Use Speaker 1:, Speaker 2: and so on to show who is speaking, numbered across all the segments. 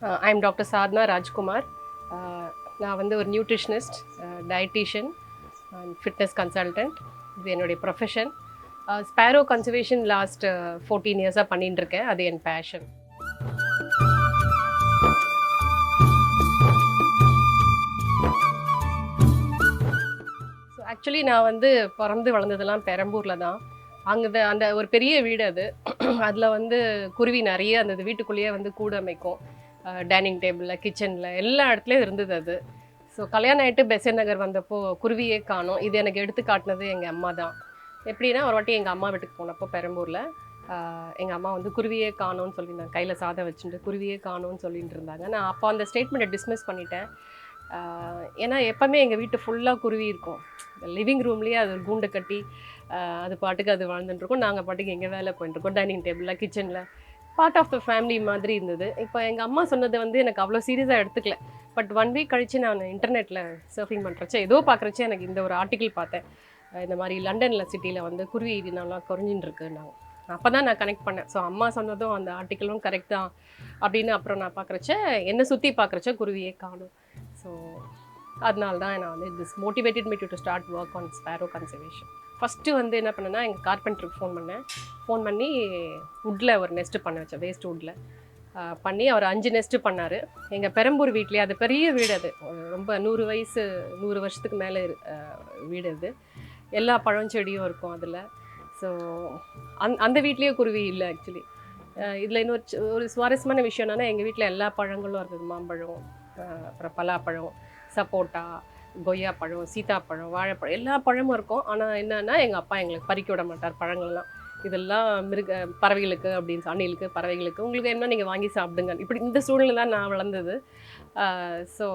Speaker 1: I am doctor Sadhna Rajkumar. நான் வந்து ஒரு nutritionist, dietician and fitness consultant. இது என்னுடைய ப்ரொஃபஷன். ஸ்பேரோ கன்சர்வேஷன் லாஸ்ட் 14 இயர்ஸாக பண்ணிட்டு இருக்கேன். அது என் பேஷன். ஸோ ஆக்சுவலி நான் வந்து பிறந்து வளர்ந்ததெல்லாம் பெரம்பூரில் தான். அங்கே அந்த ஒரு பெரிய வீடு அது. அதில் வந்து குருவி நிறைய அந்த வீட்டுக்குள்ளேயே வந்து கூடு அமைக்கும். டைனிங் டேபிளில், கிச்சனில் எல்லா இடத்துலையும் இருந்தது அது. ஸோ கல்யாணம் ஆகிட்டு பெசன் நகர் வந்தப்போ குருவியே காணோம். இது எனக்கு எடுத்து காட்டினது எங்கள் அம்மா தான். எப்படின்னா ஒரு வாட்டி எங்கள் அம்மா வீட்டுக்கு போனப்போ பெரம்பூரில் எங்கள் அம்மா வந்து குருவியே காணோன்னு சொல்லியிருந்தாங்க. கையில் சாதம் வச்சுட்டு குருவியே காணோன்னு சொல்லிட்டு இருந்தாங்க. நான் அப்போ அந்த ஸ்டேட்மெண்ட்டை டிஸ்மிஸ் பண்ணிட்டேன். ஏன்னா எப்போவுமே எங்கள் வீட்டு ஃபுல்லாக குருவி இருக்கும். லிவிங் ரூம்லேயே அது ஒரு கூண்டை கட்டி அது பாட்டுக்கு அது வாழ்ந்துட்டுருக்கோம். நாங்கள் பாட்டுக்கு எங்கள் வேலை போயிட்டுருக்கோம். டைனிங் டேபிளில், கிச்சனில் பார்ட் ஆஃப் த ஃபேமிலி மாதிரி இருந்தது. இப்போ எங்கள் அம்மா சொன்னது வந்து எனக்கு அவ்வளோ சீரியஸாக எடுத்துக்கல. பட் 1 வீக் கழித்து நான் இன்டர்நெட்டில் சர்ஃபிங் பண்ணுறச்ச ஏதோ பார்க்குறச்ச எனக்கு இந்த ஒரு ஆர்டிக்கிள் பார்த்தேன். இந்த மாதிரி லண்டனில் சிட்டியில் வந்து குருவி நல்லா குறைஞ்சின்னு இருக்குன்னாங்க. அப்போ தான் நான் கனெக்ட் பண்ணேன். ஸோ அம்மா சொன்னதும் அந்த ஆர்டிக்கிளும் கரெக்ட் தான் அப்படின்னு அப்புறம் நான் பார்க்குறச்ச என்னை சுற்றி பார்க்குறச்ச குருவியே காணும். ஸோ அதனால தான் நான் வந்து this motivated me to start work on Sparrow conservation. First வந்து என்ன பண்ணேன்னா எங்கள் கார்பெண்டருக்கு ஃபோன் பண்ணி வுட்டில் ஒரு நெஸ்ட்டு பண்ண வச்சேன். வேஸ்ட் வுட்டில் பண்ணி அவர் 5 நெஸ்ட்டு பண்ணார். எங்கள் பெரம்பூர் வீட்லேயே அது பெரிய வீடு. அது ரொம்ப 100 வருஷத்துக்கு மேலே வீடு அது. எல்லா பழஞ்செடியும் இருக்கும் அதில். ஸோ அந்த வீட்லேயே குருவி இல்லை ஆக்சுவலி. இதில் ஒரு சுவாரஸ்யமான விஷயம் என்னென்னா எங்கள் வீட்டில் எல்லா பழங்களும் இருக்குது. மாம்பழம், அப்புறம் பலாப்பழம், சப்போட்டா, கொய்யாப்பழம், சீத்தாப்பழம், வாழைப்பழம் எல்லா பழமும் இருக்கும். ஆனால் என்னென்னா எங்கள் அப்பா எங்களுக்கு பறிக்க விட மாட்டார் பழங்கள்லாம். இதெல்லாம் பறவைகளுக்கு அப்படின்னு, அணிலுக்கு, பறவைகளுக்கு உங்களுக்கு என்ன நீங்கள் வாங்கி சாப்பிடுங்க. இப்படி இந்த சூழ்நிலை தான் நான் வளர்ந்தது. ஸோ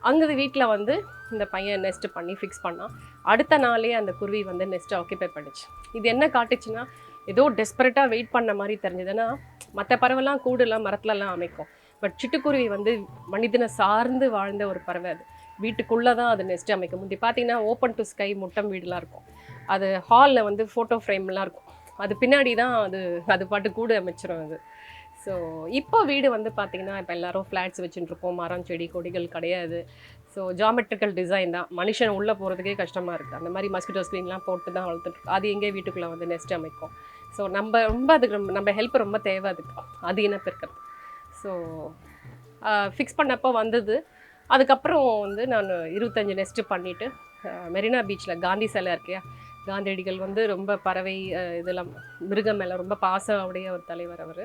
Speaker 1: அங்கே வீட்டில் வந்து இந்த பையன் நெஸ்ட்டு பண்ணி ஃபிக்ஸ் பண்ணான். அடுத்த நாளே அந்த குருவி வந்து நெஸ்ட்டை ஆக்கியபை பண்ணிச்சு. இது என்ன காட்டுச்சுன்னா ஏதோ டெஸ்பரேட்டாக வெயிட் பண்ண மாதிரி தெரிஞ்சதுன்னா மற்ற பறவைலாம் கூடுலாம் மரத்துலலாம் அமைக்கும். பட் சிட்டுக்குருவி வந்து மனிதனை சார்ந்து வாழ்ந்த ஒரு பறவை. அது வீட்டுக்குள்ளே தான் அது நெஸ்ட் அமைக்கும். முந்தி பார்த்தீங்கன்னா ஓப்பன் டு ஸ்கை முட்டம் வீடுலாம் இருக்கும். அது ஹாலில் வந்து ஃபோட்டோ ஃப்ரேம்லாம் இருக்கும். அது பின்னாடி தான் அது பாட்டு கூடு அமைச்சிரும் அது. ஸோ இப்போ வீடு வந்து பார்த்திங்கன்னா இப்போ எல்லோரும் ஃப்ளாட்ஸ் வச்சுட்டுருக்கோம். மரம், செடி, கொடிகள் கிடையாது. ஸோ ஜாமெட்ரிக்கல் டிசைன் தான். மனுஷன் உள்ளே போகிறதுக்கே கஷ்டமாக இருக்குது. அந்த மாதிரி மஸ்கிட்டோ ஸ்க்ரீன்லாம் போட்டு தான் வளர்த்துட்ருக்கோம். அது எங்கே வீட்டுக்குள்ளே வந்து நெஸ்ட் அமைக்கும். ஸோ அதுக்கு நம்ம ஹெல்ப் ரொம்ப தேவை அதுக்கு. அது இனப்பெருக்கிறது. ஸோ ஃபிக்ஸ் பண்ணப்போ வந்தது. அதுக்கப்புறம் வந்து நான் 25 நெஸ்ட்டு பண்ணிவிட்டு மெரினா பீச்சில் காந்தி சிலை இருக்கையா, காந்தியடிகள் வந்து ரொம்ப பறவை இதெல்லாம் மிருகம் மேலே ரொம்ப பாசம் உடைய ஒரு தலைவர் அவர்.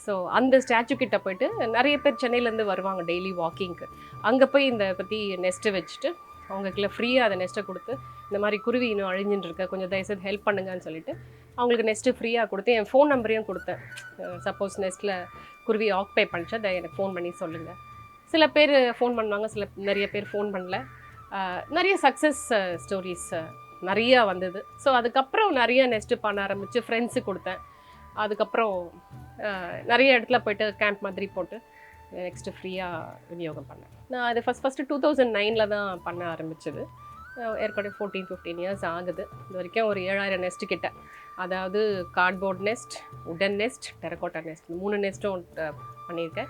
Speaker 1: ஸோ அந்த ஸ்டாச்சு கிட்ட போயிட்டு நிறைய பேர் சென்னையிலேருந்து வருவாங்க டெய்லி வாக்கிங்க்கு. அங்கே போய் இந்த பற்றி நெஸ்ட்டு வச்சுட்டு அவங்களுக்குள்ள ஃப்ரீயாக அதை நெஸ்ட்டை கொடுத்து இந்த மாதிரி குருவி இன்னும் அழிஞ்சுட்டு இருக்க கொஞ்சம் தயவுசெய்து ஹெல்ப் பண்ணுங்கன்னு சொல்லிட்டு அவங்களுக்கு நெஸ்ட்டு ஃப்ரீயாக கொடுத்து என் ஃபோன் நம்பரையும் கொடுத்தேன். சப்போஸ் நெஸ்ட்டில் குருவி ஆக்குபை பண்ணிச்சா அதை எனக்கு ஃபோன் பண்ணி சொல்லுங்கள். சில பேர் ஃபோன் பண்ணுவாங்க, நிறைய பேர் ஃபோன் பண்ணல. நிறைய சக்ஸஸ் ஸ்டோரிஸ் நிறையா வந்தது. ஸோ அதுக்கப்புறம் நிறைய நெஸ்ட்டு பண்ண ஆரம்பித்து ஃப்ரெண்ட்ஸுக்கு கொடுத்தேன். அதுக்கப்புறம் நிறைய இடத்துல போய்ட்டு கேம்ப் மாதிரி போட்டு நெக்ஸ்ட்டு ஃப்ரீயாக விநியோகம் பண்ணேன். நான் அது ஃபஸ்ட்டு 2009 தான் பண்ண ஆரம்பித்தது. ஏற்கனவே 14-15 இயர்ஸ் ஆகுது. இது வரைக்கும் ஒரு 7000 நெஸ்ட்டு கிட்ட. அதாவது cardboard next, wooden next, terracotta next, 3 நெஸ்ட்டும் பண்ணியிருக்கேன்.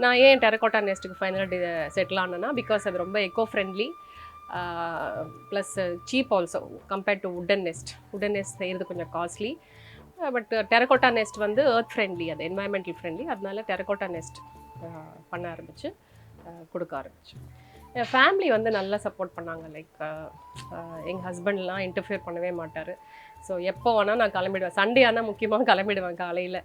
Speaker 1: நான் ஏன் டெரக்கோட்டா நெஸ்ட்டுக்கு ஃபைனலாக செட்டில் ஆனேன்னா பிகாஸ் அது ரொம்ப eco friendly plus cheap also compared to wooden nest. Wooden nest செய்கிறது கொஞ்சம் காஸ்ட்லி. பட் டெரக்கோட்டா நெஸ்ட் வந்து எர்த் ஃப்ரெண்ட்லி, அது என்வாயன்மெண்டல் ஃப்ரெண்ட்லி. அதனால டெரக்கோட்டா நெஸ்ட் பண்ண ஆரம்பித்து கொடுக்க ஆரம்பித்தேன். என் ஃபேமிலி வந்து நல்லா சப்போர்ட் பண்ணாங்க. லைக் எங்கள் ஹஸ்பண்ட்லாம் இன்டர்ஃபியர் பண்ணவே மாட்டார். ஸோ எப்போ வேணால் நான் கிளம்பிடுவேன். சண்டே ஆனால் முக்கியமாக கிளம்பிடுவேன் காலையில்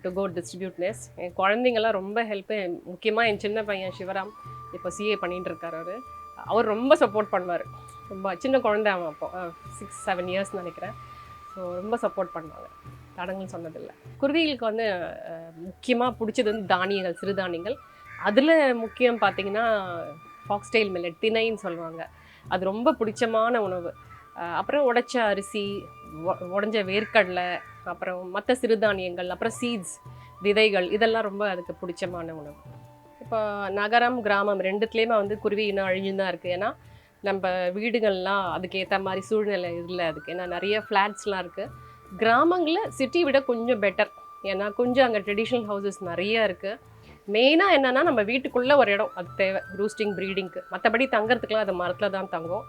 Speaker 1: டு கோ டிஸ்ட்ரிபியூட் நெஸ்ட். என் குழந்தைங்கள்லாம் ரொம்ப ஹெல்ப்பு. முக்கியமாக என் சின்ன பையன் சிவராம் இப்போ சிஏ பண்ணிகிட்டு இருக்கார். அவர் ரொம்ப சப்போர்ட் பண்ணுவார். ரொம்ப சின்ன குழந்தை அவன் அப்போ 6-7 இயர்ஸ் நினைக்கிறேன். ஸோ ரொம்ப சப்போர்ட் பண்ணுவாங்க. தடங்கள்னு சொன்னதில்லை. குருவிகளுக்கு வந்து முக்கியமாக பிடிச்சது வந்து தானியங்கள், சிறுதானியங்கள். அதில் முக்கியம் பார்த்திங்கன்னா ஃபாக்ஸ்டெயில் மில்லட், திணைன்னு சொல்லுவாங்க. அது ரொம்ப பிடிச்சமான உணவு. அப்புறம் உடைச்ச அரிசி, உடஞ்ச வேர்க்கடலை, அப்புறம் மற்ற சிறுதானியங்கள், அப்புறம் சீட்ஸ், விதைகள், இதெல்லாம் ரொம்ப அதுக்கு பிடிச்சமான உணவு. இப்போ நகரம், கிராமம் ரெண்டுத்துலேயுமே வந்து குருவி இன்னும் அழிஞ்சு தான் இருக்குது. ஏன்னா நம்ம வீடுகள்லாம் அதுக்கேற்ற மாதிரி சூழ்நிலை இல்லை அதுக்கு. ஏன்னா நிறைய ஃப்ளாட்ஸ்லாம் இருக்குது. கிராமங்களில் சிட்டி விட கொஞ்சம் பெட்டர். ஏன்னா கொஞ்சம் அங்கே ட்ரெடிஷ்னல் ஹவுசஸ் நிறைய இருக்குது. மெயினாக என்னென்னா நம்ம வீட்டுக்குள்ளே ஒரு இடம் அது தேவை ரூஸ்டிங் ப்ரீடிங்க்கு. மற்றபடி தங்குறதுக்குலாம் அது மரத்தில் தான் தங்கும்.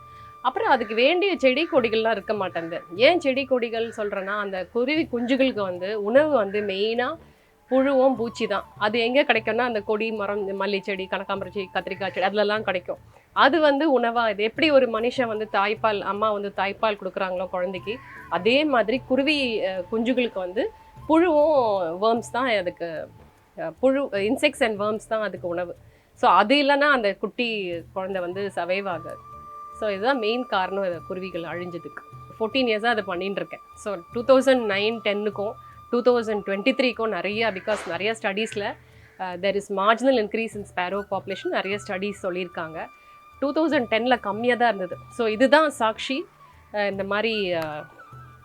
Speaker 1: அப்புறம் அதுக்கு வேண்டிய செடி கொடிகள்லாம் இருக்க மாட்டேங்குது. ஏன் செடி கொடிகள் சொல்கிறேன்னா, அந்த குருவி குஞ்சுகளுக்கு வந்து உணவு வந்து மெயினாக புழுவும் பூச்சி தான். அது எங்கே கிடைக்கும்னா அந்த கொடி மரம், இந்த மல்லி செடி, கனகாம்பரம் செடி, கத்திரிக்காய் செடி அதுலலாம் கிடைக்கும். அது வந்து உணவாக இது எப்படி ஒரு மனுஷன் வந்து தாய்ப்பால் அம்மா வந்து தாய்ப்பால் கொடுக்குறாங்களோ குழந்தைக்கு, அதே மாதிரி குருவி குஞ்சுகளுக்கு வந்து புழுவும் வேர்ம்ஸ் தான் அதுக்கு புழு இன்செக்ட்ஸ் அண்ட் வேர்ம்ஸ் தான் அதுக்கு உணவு. ஸோ அது இல்லைன்னா அந்த குட்டி குழந்தை வந்து சர்வைவ் ஆகாது. ஸோ இதுதான் மெயின் காரணம் குருவிகள் அழிஞ்சதுக்கு. 14 இயர்ஸாக அதை பண்ணிட்டு இருக்கேன். ஸோ 2009-10க்கும் 2023க்கும் நிறைய ஸ்டடீஸில் there is marginal increase in sparrow population நிறைய ஸ்டடீஸ் சொல்லியிருக்காங்க. 2010ல் கம்மியாக தான் இருந்தது. ஸோ இதுதான் சாட்சி. இந்த மாதிரி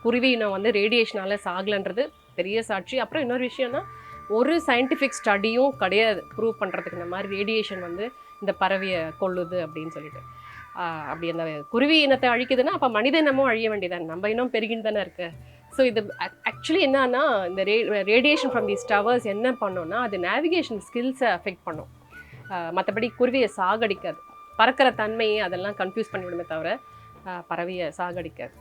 Speaker 1: குருவி இனம் வந்து ரேடியேஷனால் சாகலைன்றது பெரிய சாட்சி. அப்புறம் இன்னொரு விஷயம்னா, ஒரு சயின்டிஃபிக் ஸ்டடியும் கிடையாது ப்ரூவ் பண்ணுறதுக்கு இந்த மாதிரி ரேடியேஷன் வந்து இந்த பறவையை கொல்லுது அப்படின்னு சொல்லிட்டு. அப்படி அந்த குருவி இனத்தை அழிக்குதுன்னா அப்போ மனித இனமும் அழிய வேண்டியதானே, நம்ம இன்னும் பெருகின்னு தானே இருக்குது. ஸோ இது ஆக்சுவலி என்னன்னா, இந்த ரேடியேஷன் ஃப்ரம் தீஸ் டவர்ஸ் என்ன பண்ணோன்னா, அது நேவிகேஷன் ஸ்கில்ஸை அஃபெக்ட் பண்ணும். மற்றபடி குருவியை சாகடிக்காது. பறக்கிற தன்மையை அதெல்லாம் கன்ஃபியூஸ் பண்ணிவிடுமே தவிர பறவையை சாகடிக்காது.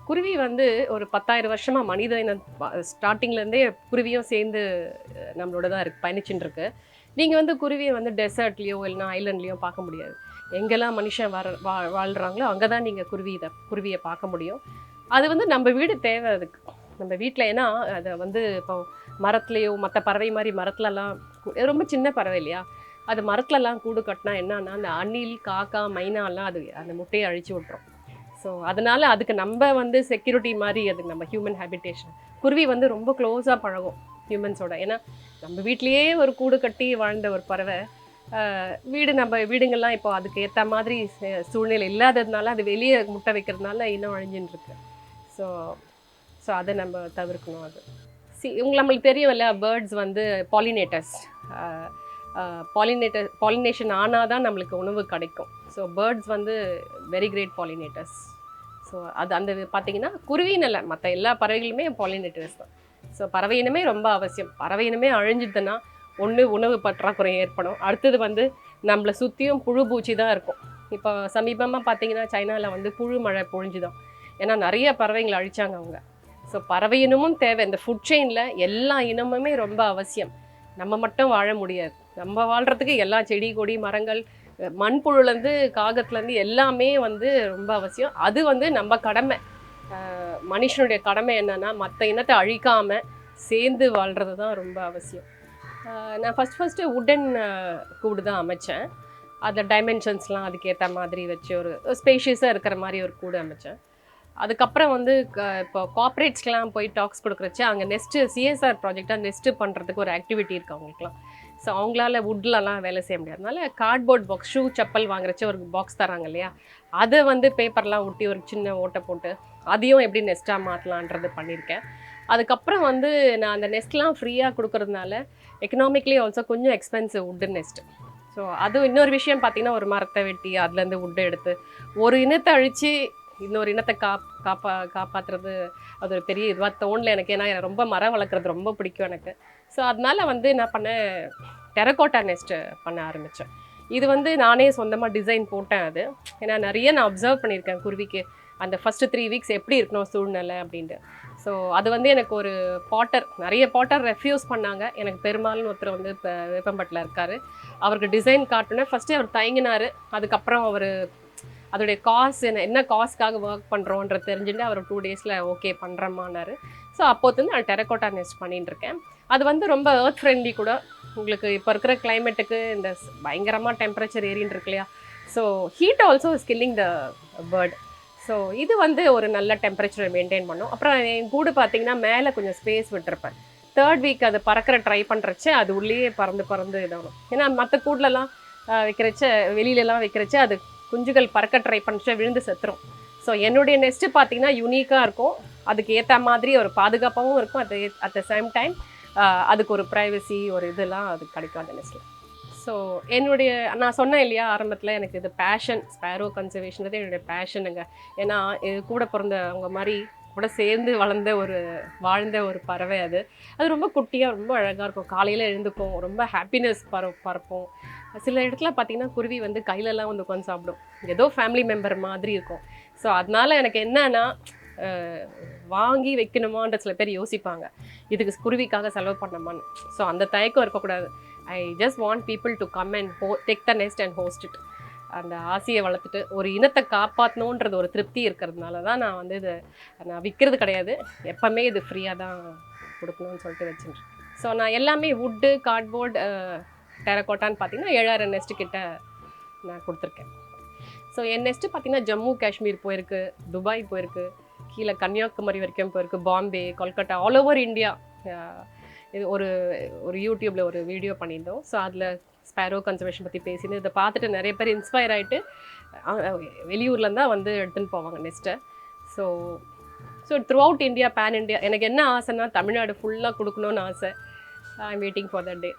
Speaker 1: குருவி வந்து ஒரு 10,000 வருஷமாக மனித இனம் ஸ்டார்டிங்லேருந்தே குருவியும் சேர்ந்து நம்மளோட தான் பயணிச்சுட்டு இருக்கு. நீங்கள் வந்து குருவியை வந்து டெசர்ட்லேயோ இல்லைனா ஐலண்ட்லேயோ பார்க்க முடியாது. எங்கெல்லாம் மனுஷன் வாழ்கிறாங்களோ அங்கே தான் நீங்கள் குருவியை பார்க்க முடியும். அது வந்து நம்ம வீடு தேவை அதுக்கு. நம்ம வீட்டில் ஏன்னா அதை வந்து இப்போ மரத்துலேயோ மற்ற பறவை மாதிரி மரத்துலலாம் ரொம்ப சின்ன பறவை இல்லையா, அது மரத்துலலாம் கூடு கட்டினா என்னன்னா அந்த அணில், காக்கா, மைனாலாம் அது அந்த முட்டையை அழிச்சு விட்டுரும். ஸோ அதனால் அதுக்கு நம்ம வந்து செக்யூரிட்டி மாதிரி அது நம்ம ஹியூமன் ஹேபிடேஷன். குருவி வந்து ரொம்ப க்ளோஸாக பழகும் ஹியூமன்ஸோட. ஏன்னா நம்ம வீட்லேயே ஒரு கூடு கட்டி வாழ்ந்த ஒரு பறவை நம்ம வீடுங்கள்லாம் இப்போ அதுக்கு ஏற்ற மாதிரி சூழ்நிலை இல்லாததுனால அது வெளியே முட்டை வைக்கிறதுனால இன்னும் அழிஞ்சுன்னு இருக்கு. ஸோ ஸோ அதை நம்ம தவிர்க்கணும். அது நம்மளுக்கு தெரியும் இல்லையா, பேர்ட்ஸ் வந்து பாலினேஷன் ஆனால் தான் நம்மளுக்கு உணவு கிடைக்கும். ஸோ பேர்ட்ஸ் வந்து வெரி கிரேட் பாலினேட்டர்ஸ். ஸோ அது அந்த பார்த்தீங்கன்னா குருவின்னு இல்லை, மற்ற எல்லா பறவைகளுமே பாலினேட்டர்ஸ் தான். ஸோ பறவை இனமே ரொம்ப அவசியம். பறவை இனமே அழிஞ்சிதுன்னா ஒன்று உணவு பற்றாக்குறை ஏற்படும், அடுத்தது வந்து நம்மளை சுற்றியும் புழு பூச்சி தான் இருக்கும். இப்போ சமீபமாக பார்த்தீங்கன்னா சைனாவில் வந்து புழு மழை பொழிஞ்சுதான். ஏன்னா நிறைய பறவைங்களை அழிச்சாங்க அவங்க. ஸோ பறவை இனமும் தேவை. இந்த ஃபுட் செயினில் எல்லா இனமுமே ரொம்ப அவசியம். நம்ம மட்டும் வாழ முடியாது. நம்ம வாழ்கிறதுக்கு எல்லா செடி கொடி மரங்கள் மண்புழுலேருந்து காகத்துலேருந்து எல்லாமே வந்து ரொம்ப அவசியம். அது வந்து நம்ம கடமை. மனுஷனுடைய கடமை என்னென்னா மற்ற இனத்தை அழிக்காமல் சேர்ந்து வாழ்கிறது தான் ரொம்ப அவசியம். நான் ஃபஸ்ட்டு வுட்டன் கூடு தான் அமைச்சேன். அதில் டைமென்ஷன்ஸ்லாம் அதுக்கேற்ற மாதிரி வச்சு ஒரு ஸ்பேஷியஸாக இருக்கிற மாதிரி ஒரு கூடு அமைச்சேன். அதுக்கப்புறம் வந்து இப்போ கார்ப்பரேட்ஸ்க்கெலாம் போய் டாக்ஸ் கொடுக்குறச்சு அங்கே நெஸ்ட்டு சிஎஸ்ஆர் ப்ராஜெக்டாக நெஸ்ட்டு பண்ணுறதுக்கு ஒரு ஆக்டிவிட்டி இருக்குது அவங்களுக்குலாம். ஸோ அவங்களால வுட்லலாம் வேலை செய்ய முடியாதனால கார்ட்போர்ட் பாக்ஸ், ஷூ செப்பல் வாங்குறச்சு ஒரு பாக்ஸ் தராங்க இல்லையா, அதை வந்து பேப்பர்லாம் ஒட்டி ஒரு சின்ன ஓட்டை போட்டு அதையும் எப்படி நெஸ்ட்டாக மாற்றலான்றது பண்ணியிருக்கேன். அதுக்கப்புறம் வந்து நான் அந்த நெஸ்ட்லாம் ஃப்ரீயாக கொடுக்குறதுனால எக்கனாமிக்லி ஆல்சோ கொஞ்சம் எக்ஸ்பென்சிவ் வுட்டு நெஸ்ட்டு. ஸோ அது இன்னொரு விஷயம் பார்த்திங்கன்னா, ஒரு மரத்தை வெட்டி அதுலேருந்து வுட்டு எடுத்து ஒரு இனத்தை அழித்து இன்னொரு இனத்தை காப்பாற்றுறது அது ஒரு பெரிய இதுவாக தோணலை எனக்கு. ஏன்னா ரொம்ப மரம் வளர்க்குறது ரொம்ப பிடிக்கும் எனக்கு. ஸோ அதனால் வந்து என்ன பண்ணேன், டெரகோட்டா நெஸ்ட்டு பண்ண ஆரம்பித்தேன். இது வந்து நானே சொந்தமாக டிசைன் போட்டேன். அது ஏன்னா நிறைய நான் அப்சர்வ் பண்ணியிருக்கேன் குருவிக்கு அந்த ஃபஸ்ட்டு 3 வீக்ஸ் எப்படி இருக்கணும் சூழ்நிலை அப்படின்ட்டு. ஸோ அது வந்து எனக்கு ஒரு நிறைய பாட்டர் ரெஃப்யூஸ் பண்ணாங்க. எனக்கு பெருமாள்னு ஒருத்தர் வந்து இப்போ வேப்பம்பட்டில் இருக்கார். அவருக்கு டிசைன் காட்டுனேன். ஃபஸ்ட்டு அவர் தயங்கினார். அதுக்கப்புறம் அவர் அதோடைய என்ன காஸ்க்காக ஒர்க் பண்ணுறோன்றது தெரிஞ்சுட்டு அவர் 2 டேஸில் ஓகே பண்ணுறமானார். ஸோ அப்போதுலேருந்து நான் டெரகோட்டா நெஸ்ட் பண்ணிட்டுருக்கேன். அது வந்து ரொம்ப எர்த் ஃப்ரெண்ட்லி கூட. உங்களுக்கு இப்போ இருக்கிற கிளைமேட்டுக்கு இந்த பயங்கரமாக டெம்பரேச்சர் ஏறின்னு இருக்கு இல்லையா, so heat also is killing the bird. So இது வந்து ஒரு நல்ல டெம்பரேச்சரை மெயின்டைன் பண்ணும். அப்புறம் என் கூடு பார்த்திங்கன்னா மேலே கொஞ்சம் ஸ்பேஸ் விட்டுருப்பேன். 3rd வீக் அது பறக்கிற ட்ரை பண்ணுறச்சு அது உள்ளேயே பறந்து இதாகும். ஏன்னா மற்ற கூடலலாம் வைக்கிறச்ச வெளியிலலாம் வைக்கிறச்ச அது குஞ்சுகள் பறக்க ட்ரை பண்ணிச்சு விழுந்து செத்துரும். ஸோ என்னுடைய நெஸ்ட்டு பார்த்திங்கன்னா யூனிக்காக இருக்கும். அதுக்கு ஏற்ற மாதிரி ஒரு பாதுகாப்பாகவும் இருக்கும். அட் த சேம் டைம் அதுக்கு ஒரு ப்ரைவசி ஒரு இதெல்லாம் அதுக்கு கிடைக்கும் அந்த நெஸ்ட்டில். ஸோ நான் சொன்னேன் இல்லையா ஆரம்பத்தில், எனக்கு இது பேஷன், ஸ்பேரோ கன்சர்வேஷன்றது என்னுடைய பேஷனுங்க. ஏன்னா இது கூட பிறந்த அவங்க மாதிரி கூட சேர்ந்து வாழ்ந்த ஒரு பறவை அது. அது ரொம்ப குட்டியாக ரொம்ப அழகாக இருக்கும். காலையில் எழுந்துக்கும், ரொம்ப ஹாப்பினஸ் பறப்போம். சில இடத்துல பார்த்தீங்கன்னா குருவி வந்து கையிலலாம் வந்து உட்காந்து சாப்பிடும். ஏதோ ஃபேமிலி மெம்பர் மாதிரி இருக்கும். ஸோ அதனால எனக்கு என்னன்னா வாங்கி வைக்கணுமான்ற சில பேர் யோசிப்பாங்க, இதுக்கு குருவிக்காக செலவு பண்ணமான்னு. ஸோ அந்த தயக்கம் இருக்கக்கூடாது. I just want people to come and take the next and host it. அந்த ஆசையை வளர்த்துட்டு ஒரு இனத்தை காப்பாற்றணுன்றது ஒரு திருப்தி இருக்கிறதுனால தான் நான் வந்து இதை நான் விற்கிறது கிடையாது. எப்போவுமே இது ஃப்ரீயாக தான் கொடுக்கணும்னு சொல்லிட்டு வச்சுருக்கேன். ஸோ நான் எல்லாமே வுட்டு, கார்ட்போர்டு, டெரக்கோட்டான்னு பார்த்தீங்கன்னா 7000 நெஸ்ட்டு கிட்ட நான் கொடுத்துருக்கேன். ஸோ என் நெஸ்ட்டு பார்த்தீங்கன்னா ஜம்மு காஷ்மீர் போயிருக்கு, துபாய் போயிருக்கு, கீழே கன்னியாகுமரி வரைக்கும் போயிருக்கு, Bombay, Kolkata, all over India. இது ஒரு யூடியூப்பில் ஒரு வீடியோ பண்ணியிருந்தோம். ஸோ அதில் ஸ்பேரோ கன்சர்வேஷன் பற்றி பேசினு இதை பார்த்துட்டு நிறைய பேர் இன்ஸ்பயர் ஆகிட்டு வெளியூர்லேருந்து தான் வந்து எடுத்துன்னு போவாங்க நெஸ்ட்டை. So throughout India, pan India. எனக்கு என்ன ஆசைன்னா தமிழ்நாடு ஃபுல்லாக கொடுக்கணுன்னு ஆசை. I am waiting for that day.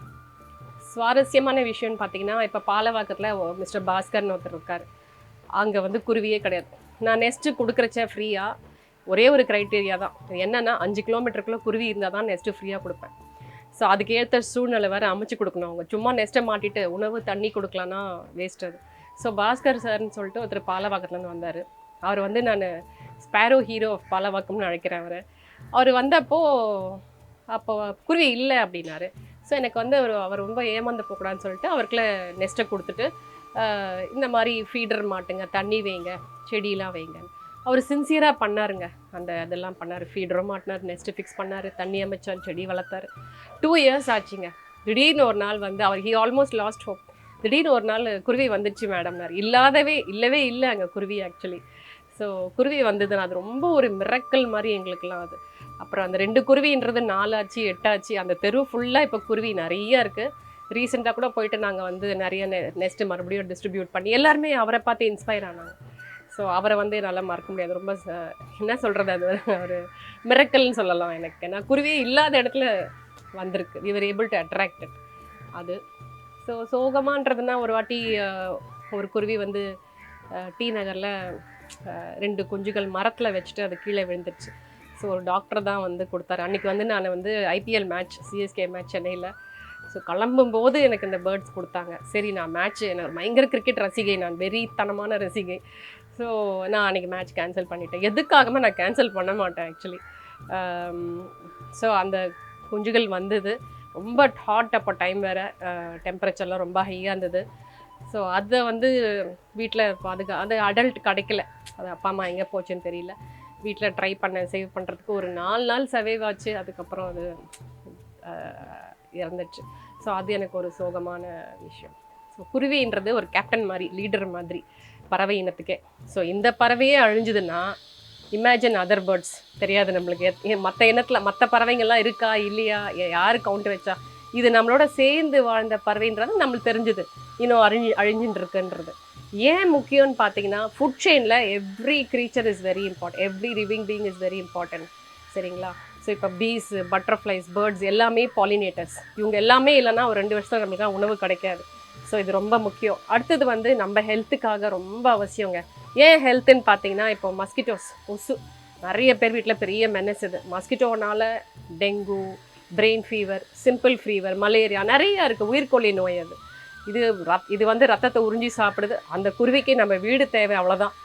Speaker 1: சுவாரஸ்யமான விஷயம்னு பார்த்தீங்கன்னா, இப்போ பாலவாக்கத்தில் மிஸ்டர் பாஸ்கர்னு ஒருத்தர் இருக்கார். அங்கே வந்து குருவியே கிடையாது. நான் நெஸ்ட்டு கொடுக்குறச்ச ஃப்ரீயாக ஒரே ஒரு க்ரைட்டீரியா தான். என்னென்னா 5 கிலோமீட்டருக்குள்ளே குருவி இருந்தால் தான் நெஸ்ட்டு ஃப்ரீயாக கொடுப்பேன். ஸோ அதுக்கேற்ற சூழ்நிலை வேறு அமைச்சு கொடுக்கணும். அவங்க சும்மா நெஸ்ட்டை மாட்டிட்டு உணவு தண்ணி கொடுக்கலான்னா வேஸ்ட் அது. ஸோ பாஸ்கர் சார்னு சொல்லிட்டு ஒருத்தர் பாலவாக்கத்துலேருந்து வந்தார். அவர் வந்து நான் ஸ்பேரோ ஹீரோ ஆஃப் பாலவாக்கம்னு அழைக்கிறேன் அவர் வந்தப்போ அப்போ குருவி இல்லை அப்படின்னாரு. ஸோ எனக்கு வந்து அவர் ரொம்ப ஏமாந்து போகக்கூடாதுன்னு சொல்லிட்டு அவருக்குள்ள நெஸ்ட்டை கொடுத்துட்டு இந்த மாதிரி ஃபீடர் மாட்டுங்க, தண்ணி வைங்க, செடியெலாம் வைங்க. அவர் சின்சியராக பண்ணாருங்க. இதெல்லாம் பண்ணார். ஃபீடரும் மாட்டினார், நெஸ்ட்டு ஃபிக்ஸ் பண்ணார், தண்ணி அமைச்சார், செடி வளர்த்தார். 2 இயர்ஸ் ஆச்சுங்க. திடீர்னு ஒரு நாள் வந்து ஹி ஆல்மோஸ்ட் லாஸ்ட் ஹோப். திடீர்னு ஒரு நாள் குருவி வந்துடுச்சு மேடம்னார். இல்லவே இல்லை அங்கே குருவி ஆக்சுவலி. ஸோ குருவி வந்தது, அது ரொம்ப ஒரு மிரக்கல் மாதிரி எங்களுக்கெல்லாம் அது. அப்புறம் அந்த 2 குருவின்றது 4 ஆச்சு, 8 ஆச்சு. அந்த தெரு ஃபுல்லாக இப்போ குருவி நிறையா இருக்குது. ரீசெண்டாக கூட போயிட்டு நாங்கள் வந்து நிறைய நெஸ்ட்டு மறுபடியும் டிஸ்ட்ரிபியூட் பண்ணி எல்லாருமே அவரை பார்த்து இன்ஸ்பயர் ஆனாங்க. ஸோ அவரை வந்து என்னால் மறக்க முடியாது. ரொம்ப என்ன சொல்கிறது, அது ஒரு மிரக்கல்னு சொல்லலாம் எனக்கு. ஏன்னா குருவியே இல்லாத இடத்துல வந்திருக்கு. We were able to attract it. அது ஸோ சோகமான்றதுனா ஒரு வாட்டி ஒரு குருவி வந்து டி நகரில் 2 குஞ்சுகள் மரத்தில் வச்சுட்டு அது கீழே விழுந்துருச்சு. ஸோ ஒரு டாக்டர் தான் வந்து கொடுத்தாரு. அன்றைக்கி வந்து நான் வந்து ஐபிஎல் மேட்ச், சிஎஸ்கே மேட்ச் சென்னையில். ஸோ கிளம்பும்போது எனக்கு இந்த பேர்ட்ஸ் கொடுத்தாங்க. சரி, நான் எனக்கு பயங்கர கிரிக்கெட் ரசிகை, நான் வெறித்தனமான ரசிகை. ஸோ நான் அன்றைக்கி மேட்ச் கேன்சல் பண்ணிட்டேன். எதுக்காகவே நான் கேன்சல் பண்ண மாட்டேன் ஆக்சுவலி. ஸோ அந்த குஞ்சுகள் வந்தது. ரொம்ப ஹாட் அப்போ டைம் வேறு, டெம்பரேச்சர்லாம் ரொம்ப ஹையாக இருந்தது. ஸோ அதை வந்து வீட்டில் அது அடல்ட் கிடைக்கல. அது அப்பா அம்மா எங்கே போச்சுன்னு தெரியல. வீட்டில் ட்ரை பண்ணேன் சேவ் பண்ணுறதுக்கு. ஒரு 4 நாள் சர்வைவ் ஆச்சு. அதுக்கப்புறம் அது இறந்துச்சு. ஸோ அது எனக்கு ஒரு சோகமான விஷயம். ஸோ குருவின்றது ஒரு கேப்டன் மாதிரி, லீடர் மாதிரி பறவை இனத்துக்கே. ஸோ இந்த பறவையே அழிஞ்சுதுன்னா இமேஜின் அதர் பேர்ட்ஸ். தெரியாது நம்மளுக்கு மற்ற இனத்தில் மற்ற பறவைங்கள்லாம் இருக்கா இல்லையா, யார் கவுண்ட் வச்சா. இது நம்மளோட சேர்ந்து வாழ்ந்த பறவைன்றது நம்மளுக்கு தெரிஞ்சுது இன்னும் அழிஞ்சுட்டு இருக்குன்றது. ஏன் முக்கியம்னு பார்த்தீங்கன்னா, ஃபுட் செயினில் every creature is very important, every living being is very important. சரிங்களா? ஸோ இப்போ பீஸ், பட்டர்ஃப்ளைஸ், பேர்ட்ஸ் எல்லாமே பாலினேட்டர்ஸ். இவங்க எல்லாமே இல்லைன்னா ஒரு 2 வருஷம் நம்மளுக்கு உணவு கிடைக்காது. ஸோ இது ரொம்ப முக்கியம். அடுத்தது வந்து நம்ம ஹெல்த்துக்காக ரொம்ப அவசியங்க. ஏன் ஹெல்த்துன்னு பார்த்தீங்கன்னா, இப்போ மஸ்கிட்டோஸ், கொசு நிறைய பேர் வீட்டில் பெரிய மெனஸ் இது. மஸ்கிட்டோனால் dengue, brain fever, simple fever, malaria நிறையா இருக்குது. உயிர்கொல்லி நோய் அது. இது வந்து ரத்தத்தை உறிஞ்சி சாப்பிடுது. அந்த குருவிக்கு நம்ம வீடு தேவை, அவ்வளோதான்.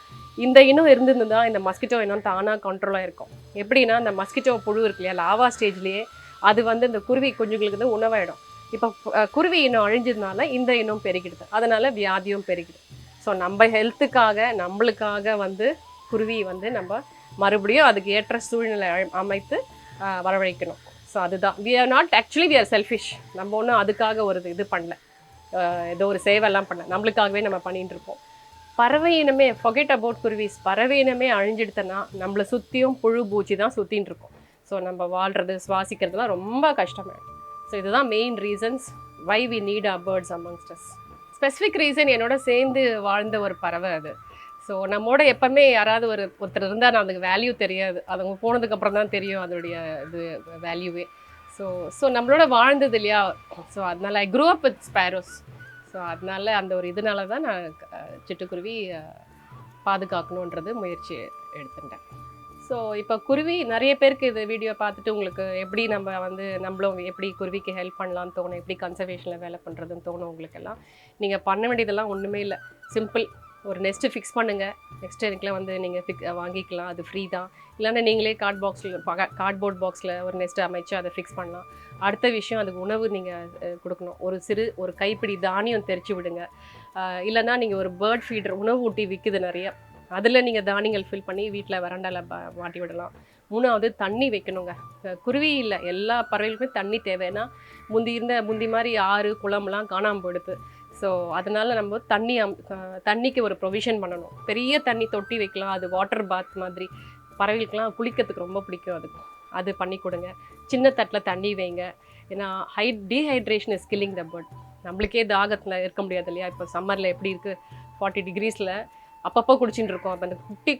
Speaker 1: இந்த இனம் இருந்திருந்தா இந்த மஸ்கிட்டோ இனம் தானாக கண்ட்ரோலாக இருக்கும். எப்படின்னா, இந்த மஸ்கிட்டோ புழு இருக்கு இல்லையா, லாவா ஸ்டேஜ்லேயே அது வந்து இந்த குருவி குஞ்சுங்களுக்கு வந்து உணவாயிடும். இப்போ குருவி இனம் அழிஞ்சதுனால இந்த இனம் பெருகிடுது, அதனால் வியாதியும் பெருகிடுது. ஸோ நம்ம ஹெல்த்துக்காக நம்மளுக்காக வந்து குருவி வந்து நம்ம மறுபடியும் அதுக்கு ஏற்ற சூழ்நிலை அமைத்து வரவழைக்கணும். ஸோ அதுதான். We are not actually we are selfish. நம்ம ஒன்றும் அதுக்காக ஒரு இது பண்ணல, ஏதோ ஒரு சேவையெல்லாம் பண்ணல, நம்மளுக்காகவே நம்ம பண்ணிகிட்டு இருப்போம். பறவை இனமே ஃபர்கெட் அபவுட் குருவிஸ். பறவை இனமே அழிஞ்சிடுதுன்னா நம்மளை சுற்றியும் புழு பூச்சி தான் சுற்றின்னு இருக்கும். ஸோ நம்ம வாழ்கிறது, சுவாசிக்கிறதுலாம் ரொம்ப கஷ்டமாயிடும். ஸோ இதுதான் main reasons why we need our birds amongst us. Specific reason, என்னோட சேர்ந்து வாழ்ந்த ஒரு பறவை அது. ஸோ நம்மோட எப்போவுமே யாராவது ஒருத்தர் இருந்தால் நான் அதுக்கு வேல்யூ தெரியாது. அவங்க போனதுக்கப்புறம் தான் தெரியும் அதோடைய இது வேல்யூவே. ஸோ நம்மளோட வாழ்ந்தது இல்லையா. ஸோ அதனால் I grew up with sparrows. So அதனால் அந்த ஒரு இதனால தான் நான் சிட்டுக்குருவி பாதுகாக்கணுன்றது முயற்சி எடுத்துட்டேன். ஸோ இப்போ குருவி நிறைய பேருக்கு இது வீடியோ பார்த்துட்டு உங்களுக்கு எப்படி நம்ம வந்து நம்மளும் எப்படி குருவிக்கு ஹெல்ப் பண்ணலான்னு தோணும், எப்படி கன்சர்வேஷனில் வேலை பண்ணுறதுன்னு தோணும் உங்களுக்கெல்லாம். நீங்கள் பண்ண வேண்டியதெல்லாம் ஒன்றுமே இல்லை, சிம்பிள். ஒரு நெஸ்ட்டு ஃபிக்ஸ் பண்ணுங்கள். நெக்ஸ்ட் எனக்குலாம் வந்து நீங்கள் வாங்கிக்கலாம், அது ஃப்ரீ தான். இல்லைன்னா நீங்களே கார்ட்போர்ட் பாக்ஸில் ஒரு நெஸ்ட்டு அமைச்சு அதை ஃபிக்ஸ் பண்ணலாம். அடுத்த விஷயம், அதுக்கு உணவு நீங்கள் கொடுக்கணும். ஒரு கைப்பிடி தானியம் தெரிச்சு விடுங்க. இல்லைன்னா நீங்கள் ஒரு பேர்ட் ஃபீடர் உணவு ஊட்டி விற்குது நிறைய, அதில் நீங்கள் தானியங்கள் ஃபில் பண்ணி வீட்டில் வராண்டாவில் மாட்டி விடலாம். 3வது தண்ணி வைக்கணுங்க. குருவி இல்லை, எல்லா பறவைகளுக்குமே தண்ணி தேவைன்னா முந்தி மாதிரி ஆறு குளம்லாம் காணாமல் போயிடுது. ஸோ அதனால் நம்ம தண்ணிக்கு ஒரு ப்ரொவிஷன் பண்ணணும். பெரிய தண்ணி தொட்டி வைக்கலாம், அது வாட்டர் பாத் மாதிரி. பறவைகளுக்கெலாம் குளிக்கிறதுக்கு ரொம்ப பிடிக்கும், அது பண்ணி கொடுங்க. சின்ன தட்டில் தண்ணி வைங்க. ஏன்னா dehydration is killing the bird. நம்மளுக்கே தாகத்தில் இருக்க முடியாது இல்லையா? இப்போ சம்மரில் எப்படி இருக்குது, 40 டிகிரிஸில் அப்பப்போ குடிச்சுட்டு இருக்கோம். அப்போ அந்த குட்டி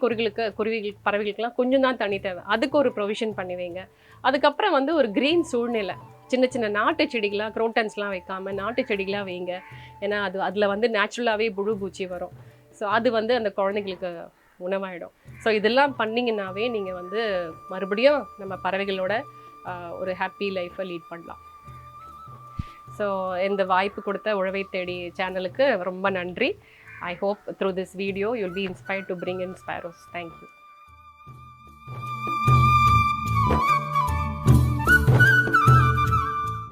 Speaker 1: பறவைகளுக்கெல்லாம் கொஞ்சம் தான் தண்ணி தேவை, அதுக்கு ஒரு ப்ரொவிஷன் பண்ணி வைங்க. அதுக்கப்புறம் வந்து ஒரு க்ரீன் சூழ்நிலை, சின்ன சின்ன நாட்டு செடிகளாக குரோட்டன்ஸ்லாம் வைக்காமல் நாட்டு செடிகளாக வைங்க. ஏன்னா அதில் வந்து நேச்சுரலாகவே புழு பூச்சி வரும். ஸோ அது வந்து அந்த குழந்தைங்களுக்கு உணவாயிடும். ஸோ இதெல்லாம் பண்ணிங்கன்னாவே நீங்கள் வந்து மறுபடியும் நம்ம பறவைகளோட ஒரு ஹாப்பி லைஃப்பை லீட் பண்ணலாம். ஸோ இந்த வாய்ப்பு கொடுத்த உழவை தேடி சேனலுக்கு ரொம்ப நன்றி. I hope through this video you'll be inspired to bring in sparrows. Thank you.